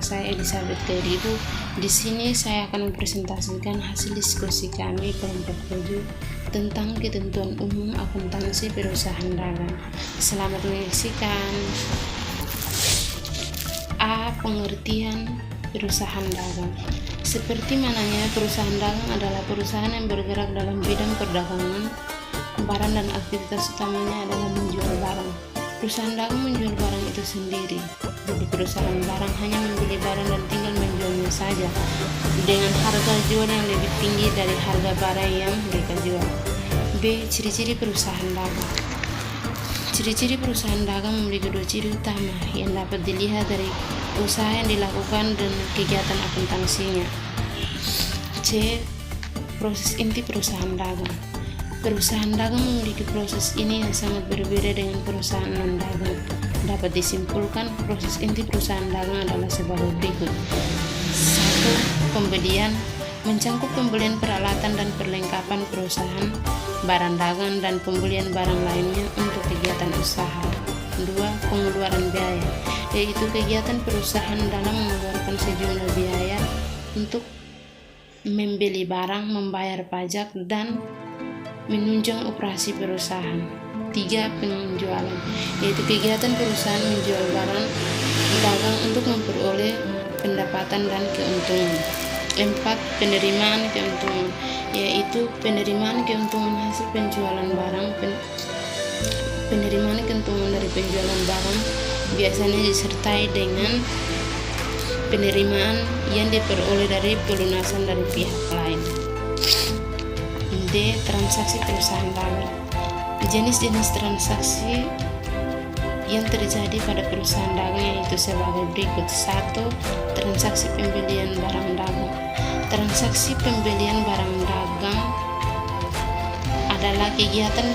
saya Elizabeth Keribu. Di sini saya akan mempresentasikan hasil diskusi kami kelompok 7 tentang ketentuan umum akuntansi perusahaan dagang. Selamat menyaksikan. A. Pengertian perusahaan dagang. Seperti mananya, perusahaan dagang adalah perusahaan yang bergerak dalam bidang perdagangan barang dan aktivitas utamanya adalah menjual barang. Perusahaan dagang menjual barang itu sendiri. Jadi perusahaan barang hanya membeli barang dan tinggal menjualnya saja dengan harga jual yang lebih tinggi dari harga barang yang mereka jual. B. Ciri-ciri perusahaan dagang. Ciri-ciri perusahaan dagang memiliki 2 ciri utama yang dapat dilihat dari usaha yang dilakukan dan kegiatan akuntansinya. C. Proses inti perusahaan dagang. Perusahaan dagang memiliki proses ini yang sangat berbeda dengan perusahaan non-dagang. Dapat disimpulkan, proses inti perusahaan dagang adalah sebagai berikut. 1. Pembelian mencakup pembelian peralatan dan perlengkapan perusahaan, barang dagang, dan pembelian barang lainnya untuk kegiatan usaha. 2. Pengeluaran biaya, yaitu kegiatan perusahaan dalam mengeluarkan sejumlah biaya untuk membeli barang, membayar pajak, dan menunjang operasi perusahaan. 3. Penjualan, yaitu kegiatan perusahaan menjual barang dagang untuk memperoleh pendapatan dan keuntungan. 4. Penerimaan keuntungan, yaitu penerimaan keuntungan hasil penjualan barang. Penerimaan keuntungan dari penjualan barang biasanya disertai dengan penerimaan yang diperoleh dari pelunasan dari pihak lain. D. Transaksi perusahaan dagang. Jenis-jenis transaksi yang terjadi pada perusahaan dagang yaitu sebagai berikut. 1. Transaksi pembelian barang dagang. Transaksi pembelian barang dagang adalah kegiatan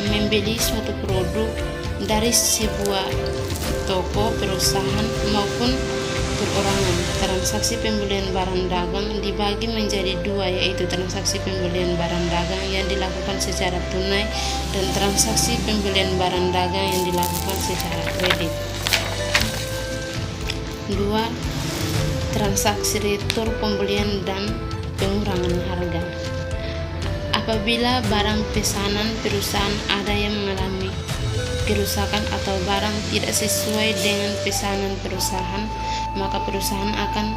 membeli suatu produk dari sebuah toko, perusahaan, maupun perorangan. Transaksi pembelian barang dagang dibagi menjadi 2, yaitu transaksi pembelian barang dagang yang dilakukan secara tunai dan transaksi pembelian barang dagang yang dilakukan secara kredit. 2. Transaksi retur pembelian dan pengurangan harga. Apabila barang pesanan perusahaan ada yang mengalami kerusakan atau barang tidak sesuai dengan pesanan perusahaan, maka perusahaan akan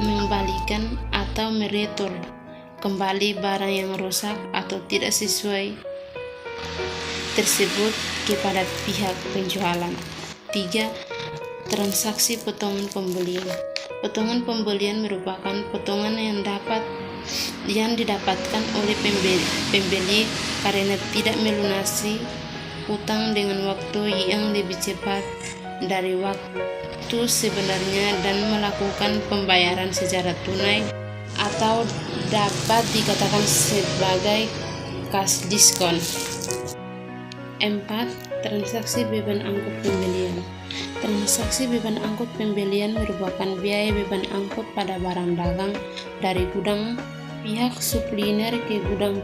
mengembalikan atau meretur kembali barang yang rusak atau tidak sesuai tersebut kepada pihak penjualan. 3. Transaksi potongan pembelian. Potongan pembelian merupakan potongan yang didapatkan oleh pembeli karena tidak melunasi utang dengan waktu yang lebih cepat dari waktu sebenarnya dan melakukan pembayaran secara tunai atau dapat dikatakan sebagai cash diskon. 4. Transaksi beban angkut pembelian. Transaksi beban angkut pembelian merupakan biaya beban angkut pada barang dagang dari gudang pihak supliner ke gudang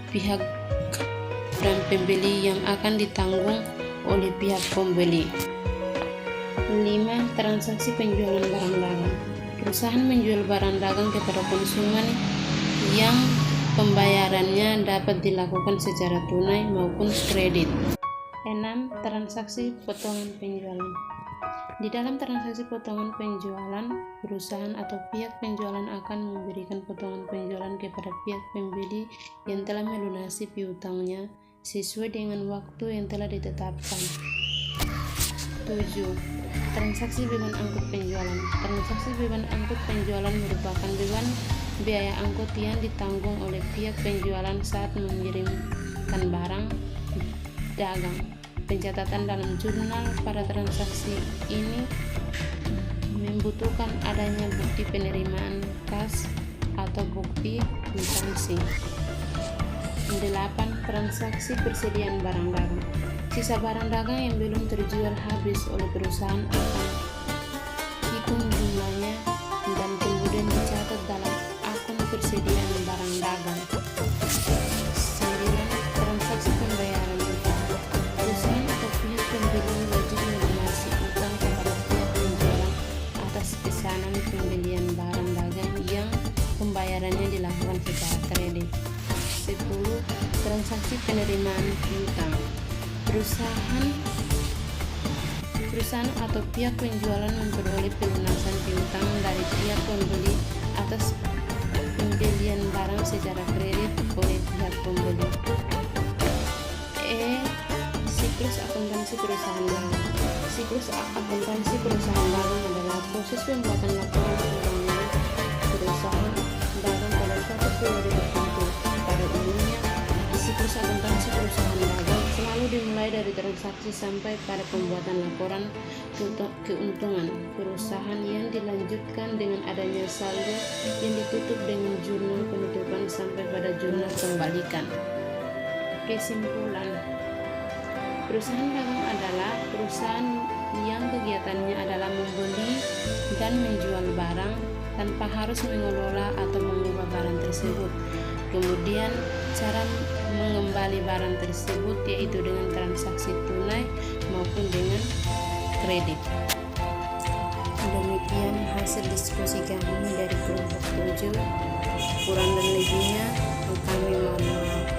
pihak dan pembeli yang akan ditanggung oleh pihak pembeli. 5. Transaksi penjualan barang dagang. Perusahaan menjual barang dagang kepada konsumen yang pembayarannya dapat dilakukan secara tunai maupun kredit. 6. Transaksi potongan penjualan. Di dalam transaksi potongan penjualan, perusahaan atau pihak penjualan akan memberikan potongan penjualan kepada pihak pembeli yang telah melunasi piutangnya sesuai dengan waktu yang telah ditetapkan. 7. Transaksi beban angkut penjualan. Transaksi beban angkut penjualan merupakan beban biaya angkut yang ditanggung oleh pihak penjualan saat mengirimkan barang dagang. Pencatatan dalam jurnal pada transaksi ini membutuhkan adanya bukti penerimaan kas atau bukti kwitansi. 8. Transaksi persediaan barang dagang. Sisa barang dagang yang belum terjual habis oleh perusahaan akan hitung jumlahnya dan kemudian dicatat dalam akun persediaan barang dagang. 9. Transaksi pembayaran utang. Perusahaan atau pihak pembeli wajib melunasi utang kepada pihak penjualan atas pesanan pembayarannya dilakukan secara kredit. 10. Transaksi penerimaan piutang. Perusahaan atau pihak penjualan memperoleh pelunasan piutang dari pihak pembeli atas pembelian barang secara kredit oleh pihak pembeli. Siklus akuntansi perusahaan dagang. Siklus akuntansi perusahaan dagang adalah proses pembuatan laporan keuangan perusahaan dagang pada suatu periode tertentu. Pada umumnya, siklus akuntansi perusahaan dagang selalu dimulai dari transaksi sampai pada pembuatan laporan keuntungan perusahaan yang dilanjutkan dengan adanya saldo yang ditutup dengan jurnal penutupan sampai pada jurnal kembalikan. Kesimpulan, perusahaan dagang adalah perusahaan yang kegiatannya adalah membeli dan menjual barang tanpa harus mengelola atau mengubah barang tersebut. Kemudian cara mengembali barang tersebut yaitu dengan transaksi tunai maupun dengan kredit. Demikian hasil diskusi kami dari kelompok 7. Kurang dan lebihnya kami mohon maaf.